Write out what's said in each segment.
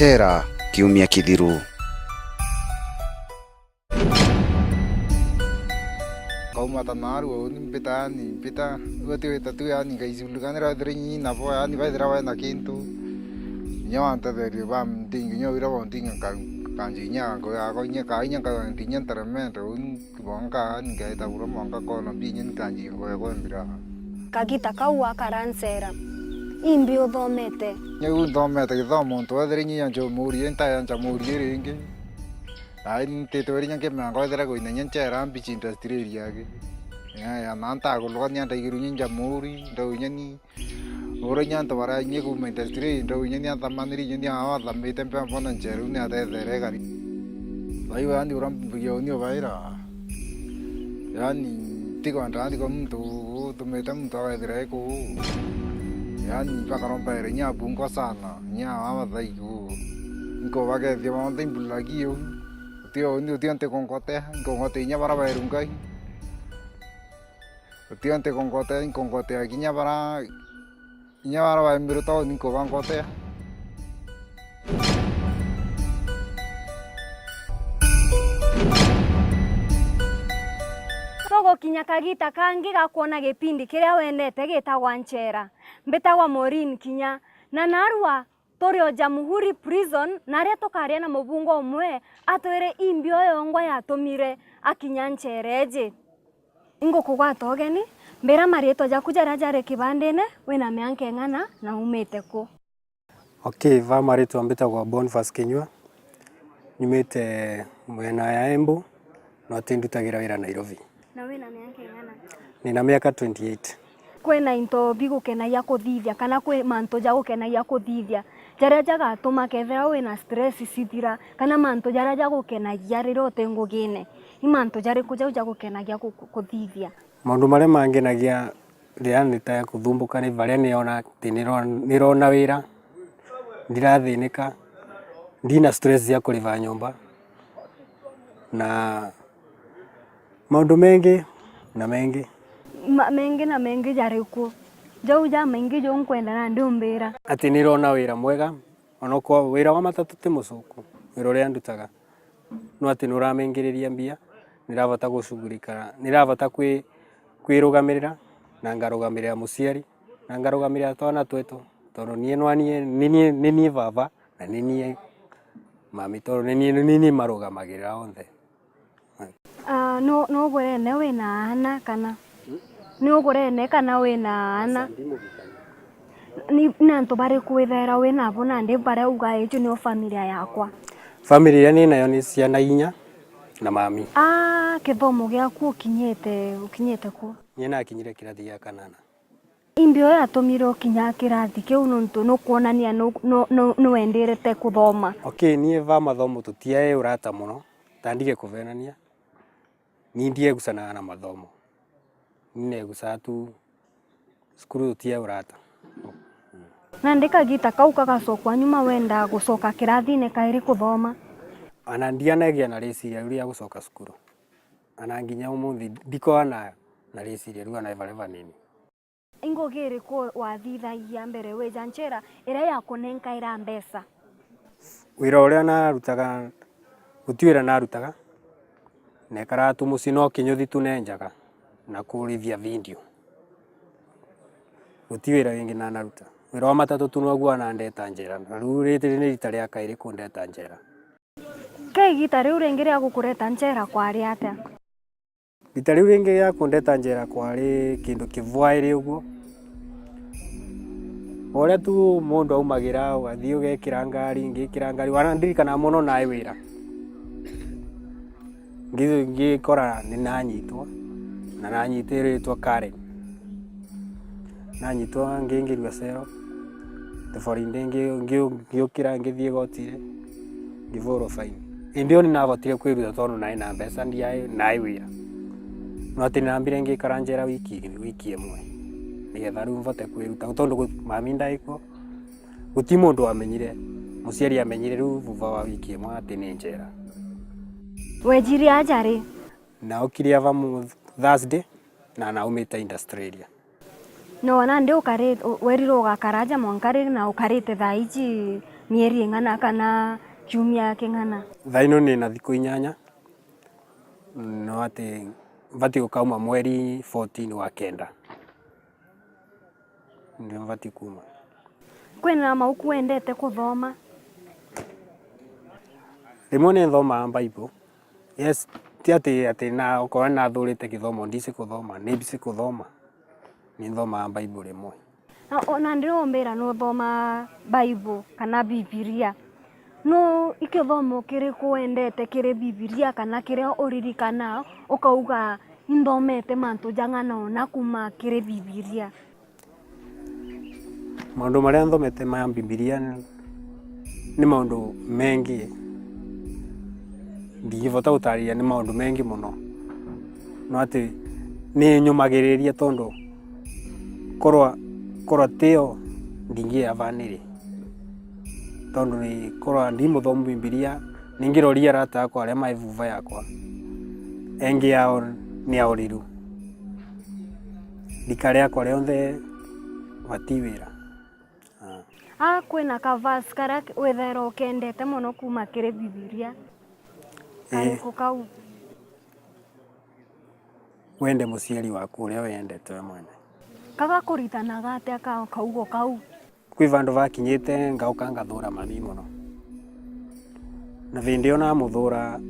njera kiumia kithiru. Kauma tanaru ni pita wote tatu yani kaizulukanira drenyi na po yani vaidra wa na kintu nyawanta de bam ting nyawi ra bon ting kanji nya ko nya ka nya ka tinyan taramento un bonka an ga ta uro monka ko no binyen kanji ko mbira kagita kaua karansera imbio domete nyu domete ke domo to drenyi ya jo muri enta ya muri ringi ai te to ringi ke ma ko dra ko nyen chera bichi industry area ke ya nanta ko lo nya ta giru nyen muri do nyani ora nya ta bara nye ku industry do nyani ta manri nyani awa la me tempe pon cheru ne ate dere gari vai va ndi uram yo ni vai ra yani ti ko anda ko tu me tam to ga dere ko yani pa karon pa nya bun ko sana nya awa dai ku ko va ke de mon tim lagi yo tío ante con cote nya para ver un gai tío ante con cote aquí nya para ver miro todo ni con cote togo kinya kagita kangi gakuona gipindi kiria wendete gitagwa Njera mbetagwa Maureen kinya na narua torio Jamhuri prison naria tokaria na mubungo umwe atwire imbio yongwa yatumire akinya Njereje ingo kugwa togeni mbera marieto jaku jare kibandene wina mianke ng'ana na umete ku. Okay, va marieto mbetagwa Boniface Kinyua nyumite mwena ya Embu no tindutagira wira Nairobi. Na wina mianke ng'ana? Nina miaka 28. Kwena into bigukenagia kuthithia kana kwi manto jagukenagia kuthithia jaria jagatuma kethera wina stress cithira kana manto jaria jagukenagia riro utengugine imanto jari kuja jagukenagia kuthithia. Maundu maria mangenagia ria nita kuthumbuka ni varia niona nirona wira ndirathinika ndina stress ya kuriva nyumba na maundu mengi na mengi mengi jari ku jau ja mengi jo nkwenda na ndumbira ati nirona wira mwega onoko wira wa matatu ti mucuku wira ria ndutaga no ati nuramengiriria mbia niravata gucugurika niravata kwirugamirira na ngarugamirira muciari na ngarugamirira twana twetu tondu ni nie baba na ni nie mami tondu ni nie marugamagirira onthe. No gorene wina ana kana no gorene kana wina ana ni nanto bare kwithera wina abo na ndi bare uga ejo ni familia yakwa. Familia ni nayo ni ciana inya na mami. Kithomo giaku ukinyete ku? Nyena akinyire kirathi ya kanana. Imbio yatumire kinya kirathi kiu nuntu no kuonania no enderete kuthoma. Okay, nie va mathomo tutiae urata muno tandige kuvenania ni ndie gusana na mathomo nne gusatu skuru tia urata na ndika gita kauka gacokwa nyuma wenda gucoka kirathine kairi kuthoma ana ndianagia na reciria ria gucoka skuru ana nginya umuthi ndiko na reciria ria na evareva nini ingogere ko wathithagia mbere we Njera ira yakunenka ira mbesa wira uria narutaga gutiwira narutaga ne karatu musino kinyuthi tunenjaga na kurithia video gutiwira wingi na naruta wira wa matatu tunogwa na ndeta Njera na riu riti ni rita ria kairi kundeta Njera. Kai gita riu ringi ria gukureta Njera kwari atia? Rita riu ringi ria kundeta Njera kwari kindu kivwaire uguo oria tu mundu aumagira ugathii ugekira ngari wanandirikana muno nae wira ngikora ni nanyitwa na nanyitiritwa Karen nanyitwa ngingirwa cero teforinde ngiukira ngithie gotire ngivoro fine indio ni navatire kwiruta tondu nae na mbeca ndiae nae wira no ati nambire ngikara Njera wiki imwe nigetha riu mvote kwiruta tondu mami ndaiko guti mundu amenyire muciari amenyire riu vuva wa wiki imwe ati ni Njera. Wejiri ajari na ukiria va Thursday na naumite industry area no na ndi ukare weriro ugakaraja mwankari na ukarite thaiji mieri ng'ana kana kiumia king'ana? Thaino ni na thikũ 8 no ati mbati gukauma mweri 14 wa kenda ndio mbati kuma. Kwina mauku wendete kuthoma? Rimwe ni thoma Bible. Yes, ti ati na ukorwo na thurite githomo ndisi kuthoma, ni bisi kuthoma. Ni thoma Bible rimwe. Ona ndĩrombĩra no thoma Bible kana Bibilia. No ikithomo kĩrĩkũ wendete kĩrĩ Bibilia kana kĩrĩa ũririkana ukauga nthomete mantu jang'ana ona kuma kĩrĩ Bibilia? Maundu maria nthomete ma Bibilia ni maundu mengi. Ndingĩvota gũtarĩria ni maundu mengi muno. No ati ni nyumagĩrĩria tondu korwa teo ndingĩavanĩrĩ. Tondu ni korwa ndi muthomu Bibilia ningiroria arata akwa aria mai vuva yakwa. Engi yao ni auriru. Ndikare akwa rĩothe vati wĩra. Kwina kavasi karia wethera ukendete muno kuma kĩrĩ Bibilia? Karĩkũ kau? Wende mũciari waku ũrĩa wendete we mwene. Gagakũritanaga atĩa kaugo kau? Kwĩ vandu vakinyĩte ngauka ngathũra mami muno. Na vĩndĩ ĩyo namũthũra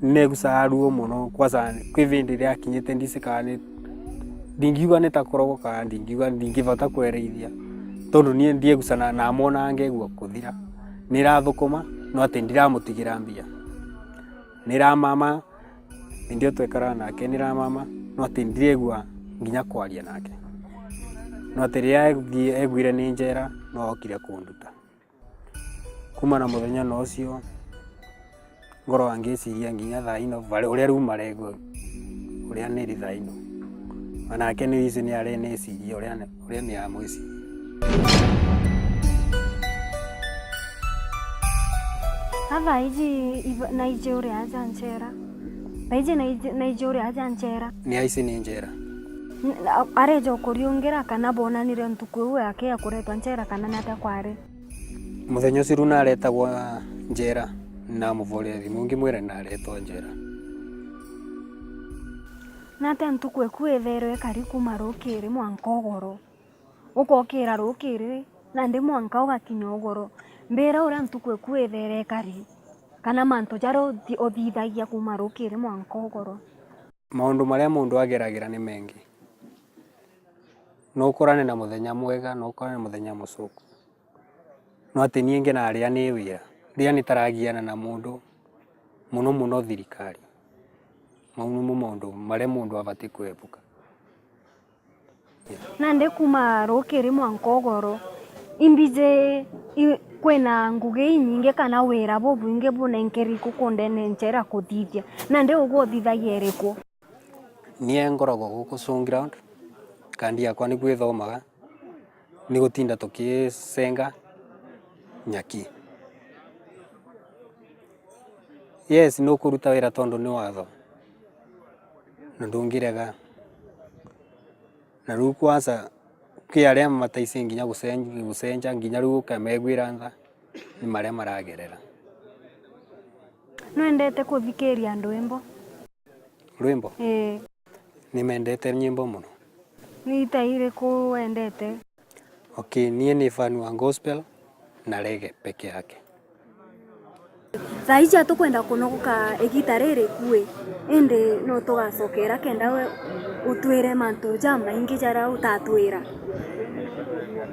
negucaga ruo muno. Kwanza kwĩ vĩndĩ ĩrĩa akinyĩte ndicikaga ndingiuga nĩtakorogo kana ndingĩvota kwerĩithia. Tondu niĩ ndiegucana na mona ngegua kũthira. Nĩrathũkũma no atĩ ndiramũtigĩra mbia. Nĩramama ndio twekara nake nĩramama no atĩ ndiregua nginya kwaria nake. No atĩ rĩrĩa egwire nĩ njera no okire kũnduta. Kuma na mũthenya no ũcio ngoro ngĩciria nginya thaino ũrĩa rĩu marego ũrĩa nĩrĩ thaino. Onake nĩ ici nĩ arĩ nĩciria ũrĩa nĩ amwĩciria. Avaiji Nigeria aja njera. Vaiji Nigeria aja njera. Ni aici nĩ njera. Areja ukuriungira kana bonanire ntuku uyu yake ya kuretwa njera kana nata kware? Muthenya ũcio rĩu naretagwo njera na mũvorera thimũ ngĩmwĩra naretwo njera. Nata ntuku ekwetherwe kari kuma rũkĩrĩ mwanka ũgoro. Ũkokĩra rũkĩrĩ na ndi mwanka ũgakinya ũgoro. Mbera ũrĩa ntuku ekwethere kari kana manto jaro othithagia kuma rũkĩrĩ mwanka ũgoro. Maundu maria mundu ageragĩra ni mengi. No ũkorane na muthenya mwega no ũkorane na muthenya mũcuku. No atĩ niĩ ngenarĩa nĩ wĩra rĩrĩa nĩtaragiana na mundu muno thirikari. Maundu maria mundu abatiĩ kwĩpuka. Na ndi kuma rũkĩrĩ mwanka ũgoro imbije kwina ngugi nyingi kana wĩra bũbũingĩ bunengeri kukundene njera kuthithia na ndi ũgũthithagia ĩrĩkũ? Niĩ ngoragwo gũkũ showground kandi yakwa nĩ gwĩthomaga nĩ gũtinda tũkĩcenga nyaki. Yes, no kũruta wĩra tondu nĩ watho na ndũngĩrega. Na rĩu kwanza kwĩ arĩa mataici nginya gũcenja nginya rĩu ũkamegwĩra tha nĩ marĩa maragerera. No endete kuthikĩria ndwĩmbo? Rwĩmbo? Nĩmendete nyĩmbo muno. Nĩ ta irĩkũ wendete? Okay, niĩ nĩ fan wa gospel na reggae peke yake. Thaa ici tũkwenda kũnogoka igita rĩrĩ kuĩ ĩndĩ no tũgacokera kenda we ũtwĩre manto jama ingĩ jara ũtatwĩra.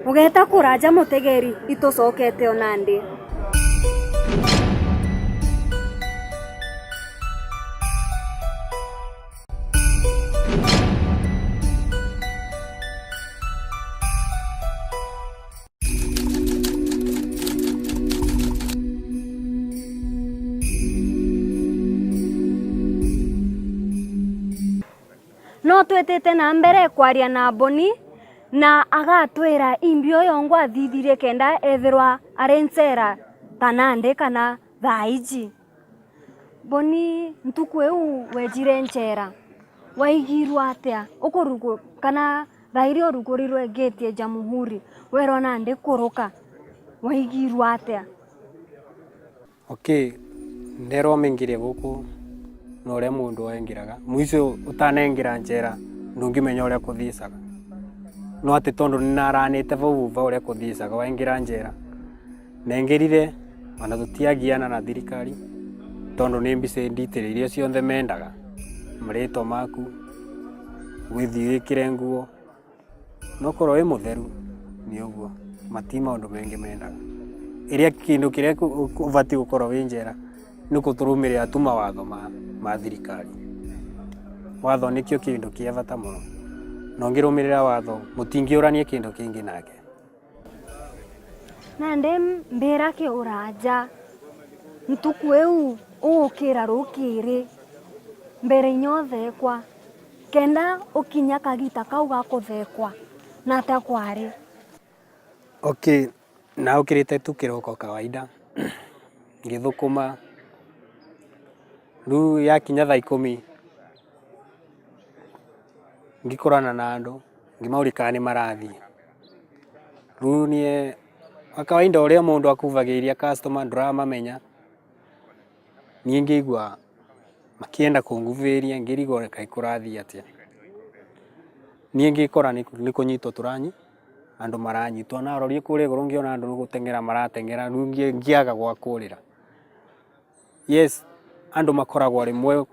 Ũgeta kũranja mũtegeri itũcokete ona ndĩ. No twetete na mbere kwaria na Boni na agatwira imbio yongo athithirie kenda ethirwa arencera tanande kana thaiji. Boni ntuku eu wejire ncera waigirwa atia ukorugo kana thairi orugorirwe gate ya Jamhuri werwa nande kuruka waigirwo atia? Okay, ndero mengire guku no ria mundu aingiraga mwiso utanengira njera ndungimenya uria kuthiicaga no ati tondu ninaranite vau uria kuthiicaga waingira njera nengirire ona tutiagiana na thirikari tondu ni mbice nditire iria cionthe mendaga mrito maku withi wikire nguo no korwo wi mutheru ni uguo mati maundu mengi mendaga iria kindu kiria ubati gukorwo wi njera ni kuturumirira tu mawatho ma thirikari. Watho nikio kindu kia bata muno no ngirumirira watho mutingiuranie kindu kingi nake. Na mbira ke uraja ntuku eu ukira rukiri mbere inyothekwa kenda ukinya kagita kau gakuthekwa na ta kwari. Okay, na ukirite tu kiroko kawaida ngithukuma ru yakinya thaa 10 ngikorana na andu ngimaurikana ni marathi ru nie akawaida uria mundu akuvagiria customer nduramamenya nie ngigwa makienda kunguviria ngirigwo kai kurathi atia nie ngikora ni kunyitwo turanyi andu maranyitwo na rorie kuria iguru ngiona andu gutengera maratengera ru ngiaga gwa kurira. Yes, andu makoragwo rimwe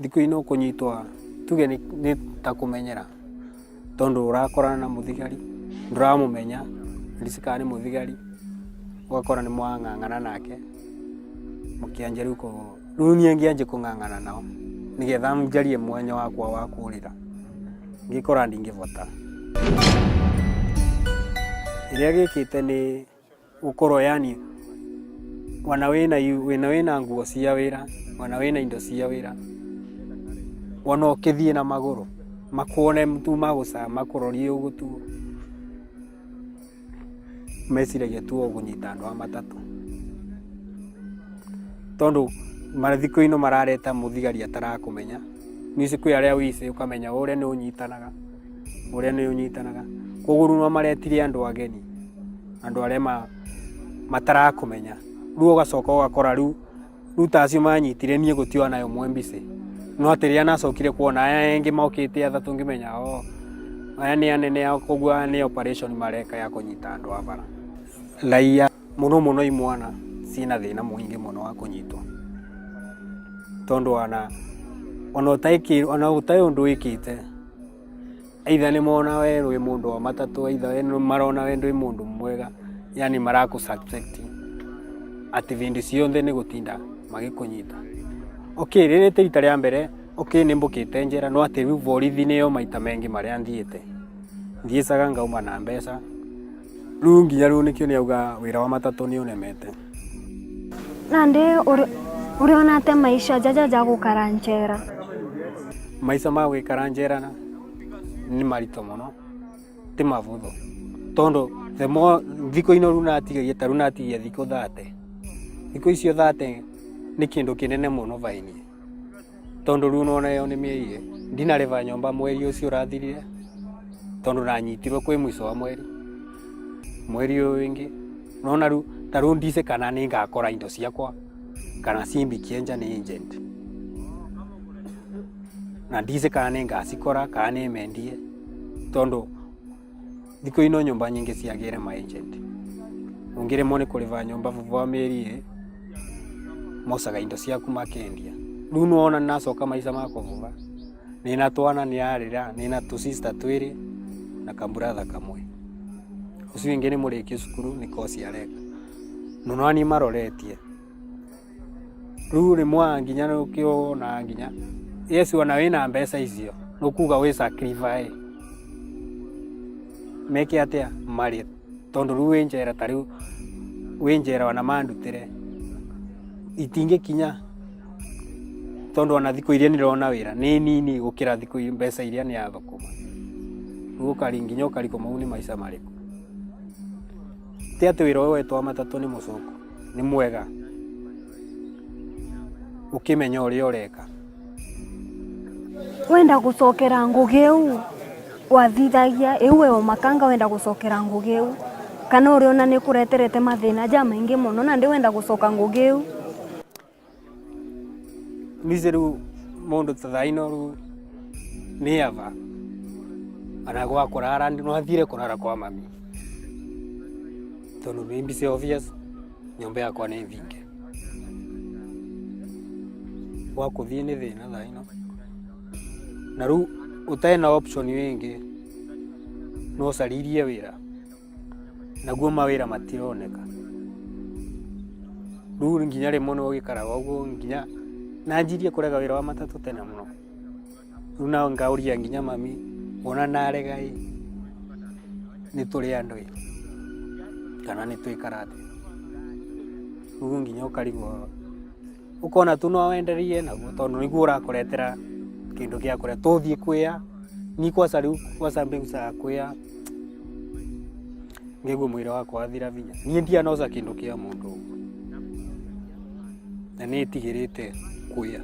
thiku ino kunyitwa tuge ni ta kumenyera tondu urakorana na muthigari nduramumenya ndicika ni muthigari ugakora ni mwang'ang'ana nake mukianja ruko runie ngianje kung'ang'ana nao nigetha njarie mwanya wakwa wa kurira ngikora ndingivota. Iria gikite ni gukorwo yani wana wina nguo cia wira wana wina indo cia wira wana ukithie na maguru makuone mtu maguca makurorie ugu tu mesiragia tu ugunyita andu a matatu tondu mathiko ino marareta muthigari atarakumenya nisi kwi aria wice ukamenya uria ni unyitanaga koguru no maretire andu ageni andu aria matarakumenya ruo gacoka ugakora ru tacio manyitire nie gutio nayo mwembice no atiria nacokire kuona aya engi maukite athatu ngimenya aya ni anene ao kogua ni operation mareka ya kunyita andu a bara laia muno imwana sina thina muingi muno wa kunyitwa tondu ona utai undu wikite either ni mona we wi mundu wa matatu either ni marona we ndui mundu mwega yani maraku suspect ati vindi cionthe ni gutinda magikunyita. Okay, riri ti rita ria mbere okay ni mbukite njera no ati riu borithi niyo maita mengi maria nthiite thiecaga ngauma na mbeca riu nginya riu nikio ni auga wira wa matatu ni unemete. Na ndi urionate maisha jaja gukara njera? Maisha ma gwikara njera na ni marito muno ti mavuthu tondu the more thiko ino runatigagia ta runatigia thiko 30 thiko icio 30 ni kindu kinene muno vaini tondu riu nona yo ni mieye ndinareva nyomba mweri ucio urathirire tondu nanyitirwo kwi mwico wa mweri uyu wingi nona riu ta riu ndice kana ni ngakora indo ciakwa kana cimbikie nja ni agent na ndice kana ni ngacikora kana ni mendie tondu thiko ino nyumba nyingi ciagire ma agent ungire mone kuriva nyumba vuva mieri mosaga indo ciaku makendia riu nuona nacoka maisha mako vuva nina twana ni arira nina tu sister twiri na kamburatha kamwe ucio ingi ni muriki cukuru ni kosi areka nuno ani maroretie riu ni mwa nginya nukio na nginya Yesu wana wina mbeca icio nukuga we sacrifice meke atia mari tondu riu wenjera ta riu wenjera wana mandutire itinge kinya tondu wana thiko iria nirona wira ni nini gukira thiko mbeca iria ni athukuma riu karinginya ukariko mau ni maisha mariku ti ati wira we wetwa matatu ni mucuku ni mwega ukimenya uria ureka wenda gucokera ngugi u wathithagia iwe o makanga wenda gucokera ngugi u kana uri ona ni kureterete mathina ja maingi muno na ndi wenda gucoka ngugiu nizeru mundu tathaino ru ni ava ana gwa kurara ndi no athire kurara kwa mami tondu maybe se obvious nyombe yakwa ni thinge wa kuthie ni thina thaino na ru utaena option wingi no saririe wira naguo mawira matironeka ru nginya rimwe no gikaraga uguo nginya nanjirie kurega wira wa matatu tena muno ru na ngauria nginya mami ona naregai ni turi andu kana ni twikarate ugu nginya ukarigwo ukona tu no wenderie naguo tondu niguo urakuretera kindu gia kuria tuthie kwia ni kwa sariu kwa sambe gusa kwia ngego mwira wakwa athira vinya ni ndia no za kindu kia mundu na ni tigirite kwia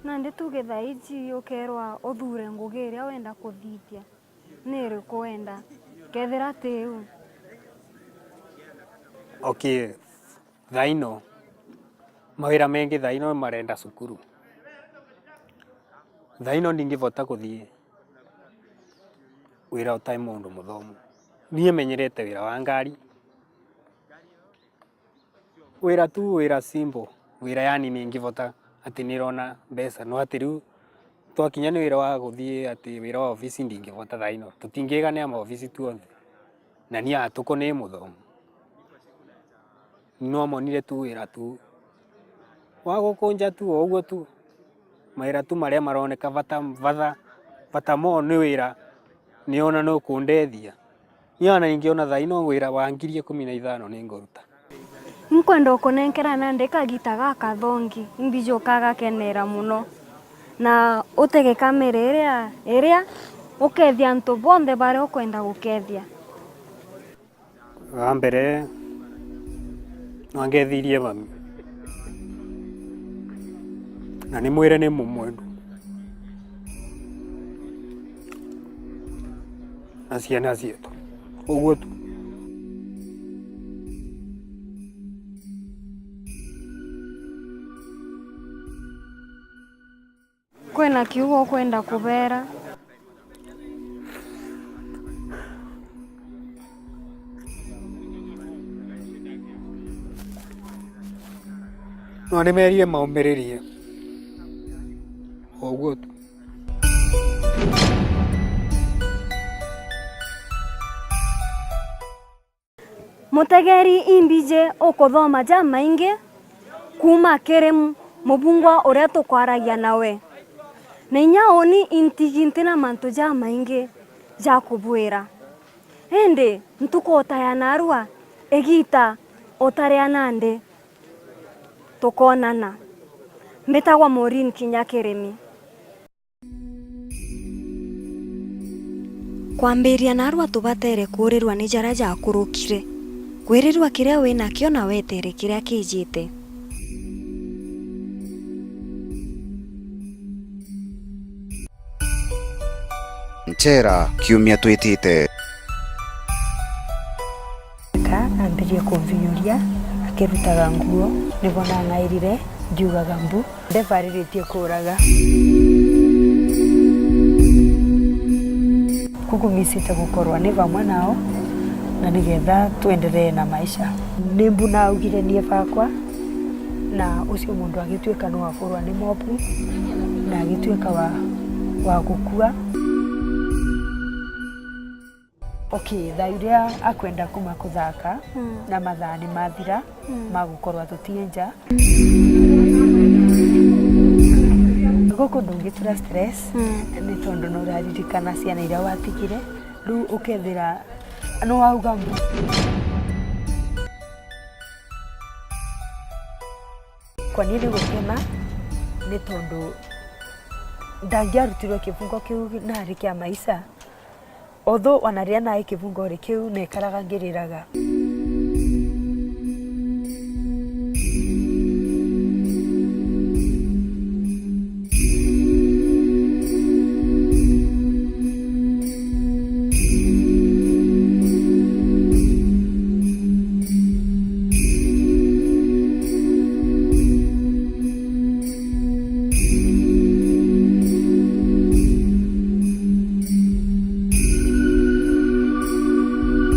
na ndi tuge thaiji ukerwa uthure ngugi iria wenda kuthithia ni ri kwenda kethira tiu okay thaino mawira mengi thaino marenda cukuru thaino ndingivota kuthie wira utai mundu muthomu nie menyerete wira wa ngari wira tu wira simple wira yani ningivota ati nirona mbeca no ati riu twakinya ni wira wa guthie ati wira wa ofisi ndingivota thaino tutingigane ama ofisi tu onthe na ni atuko ni muthomu no monire tu wira tu wa gukunja tu uguo tu mawira tu maria maroneka vata mo ni wira ni ona no kundethia ni ona ingiona thaino wira wa 15,000 ni ngoruta nkwenda ukunenkera na ndikagita gaka thongi imbijo kagakenera muno na utege kamera iria ukethia antu bonthe baria ukwenda gukethia wa mbere wangethirie mami na ni mwire ni mumwendu na ciana cietu uguo tu kwina kiugo kwenda kubera no nimerie maumiririe uguo tu mutegeri imbije ukuthoma ja maingi kuma kiri mubungwa uria tukwaragia nawe na inya oni intiginte na mantu ja maingi ja kubwira ende ntukotaya narua egita otaria nande tukonana mbetagwa Maureen Kinya Kirimi kwambiria narua tubatere kurirwa ni jara ja kurukire kwirirwa kiria wina kio na wetere kiria kijite Nchera kiumia twitite ambirie kumvinyuria akirutaga nguo nibona ngairire ngiugaga mbu ndevariritie kuraga kugumisite gukorwa ni vamwe nao na nigetha tuendelee na maisha ni mbu na augire nie bakwa na ucio mundu agituika no aforwa ni mobu na agituika wa gukua okay thairia akwenda kuma kuthaka na mathani mathira magukorwa tutienja guku ndungitura stress ni tondu no raririkana ciana iria watigire riu ukethira no auga mbu kwa nini gukena ni tondu ndangiarutirwo kifungo kiu na rikia maisha although wanaria na kifungo rikiu ne karaga ngiriraga